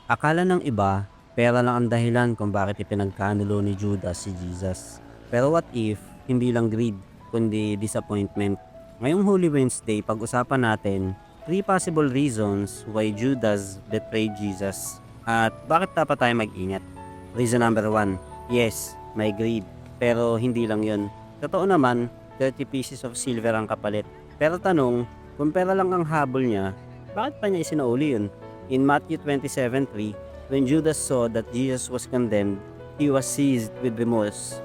Akala ng iba, pera lang ang dahilan kung bakit ipinagkanulo ni Judas si Jesus. Pero what if, hindi lang greed, kundi disappointment? Ngayong Holy Wednesday, pag-usapan natin 3 possible reasons why Judas betrayed Jesus. At bakit dapat tayo mag-ingat? Reason number 1, yes, may greed. Pero hindi lang yon. Totoo naman, 30 pieces of silver ang kapalit. Pero tanong, kung pera lang ang habol niya, bakit pa niya isinauli yun? In Matthew 27:3, when Judas saw that Jesus was condemned, he was seized with remorse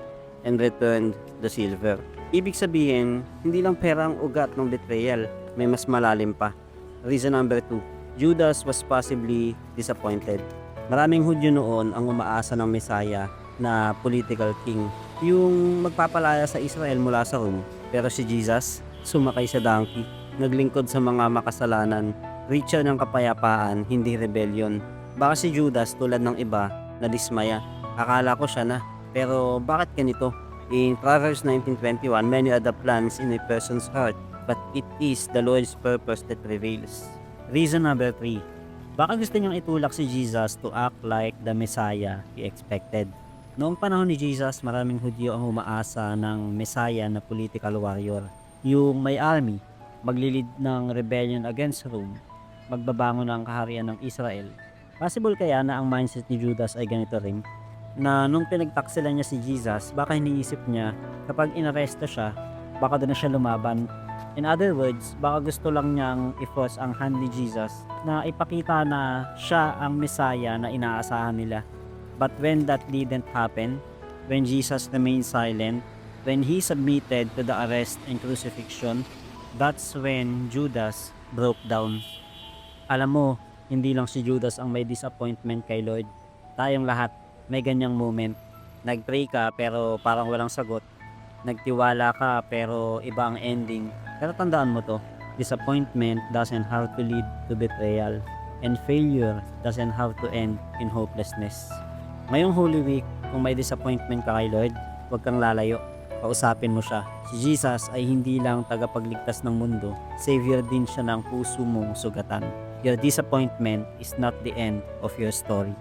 and returned the silver. Ibig sabihin, hindi lang pera ang ugat ng betrayal, may mas malalim pa. Reason number 2, Judas was possibly disappointed. Maraming Hudyo noon ang umaasa ng Messiah na political king, yung magpapalaya sa Israel mula sa Rome. Pero si Jesus, sumakay sa donkey, naglingkod sa mga makasalanan, preacher ng kapayapaan, hindi rebellion. Baka si Judas tulad ng iba na dismaya. Akala ko siya na. Pero bakit ganito? In Proverbs 19:21, many are the plans in a person's heart, but it is the Lord's purpose that prevails. Reason number 3. Baka gusto niyang itulak si Jesus to act like the Messiah he expected. Noong panahon ni Jesus, maraming Hudyo ang umaasa ng Messiah na political warrior. Yung may army, maglilid ng rebellion against Rome, magbabangon ng kaharian ng Israel. Possible kaya na ang mindset ni Judas ay ganito rin? Na nung pinagtaksilan niya si Jesus, baka iniisip niya kapag inaresto siya, baka doon na siya lumaban. In other words, baka gusto lang niyang i-force ang hand ni Jesus na ipakita na siya ang Messiah na inaasahan nila. But when that didn't happen, when Jesus remained silent, when he submitted to the arrest and crucifixion, that's when Judas broke down. Alam mo, hindi lang si Judas ang may disappointment kay Lord. Tayong lahat may ganyang moment. Nag-pray ka pero parang walang sagot. Nagtiwala ka pero iba ang ending. Pero tandaan mo to, disappointment doesn't have to lead to betrayal. And failure doesn't have to end in hopelessness. Ngayong Holy Week, kung may disappointment ka kay Lord, huwag kang lalayo. Kausapin mo siya. Si Jesus ay hindi lang tagapagligtas ng mundo, Savior din siya ng puso mong sugatan. Your disappointment is not the end of your story.